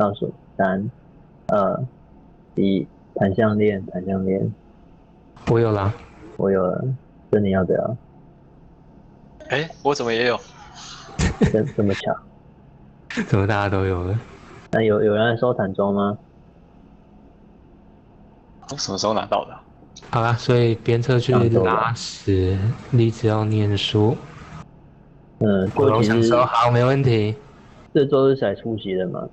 倒数3、2、1，弹项链，弹项链，我有啦。我有了，这你要不要？哎，我怎么也有？这么巧？怎么大家都有了？那有人来收弹中吗？我什么时候拿到的啊？好啦，所以鞭策去上周吧。拉屎，立志要念书，嗯，活多动享受，奇是好，没问题。这周是才出席的嘛？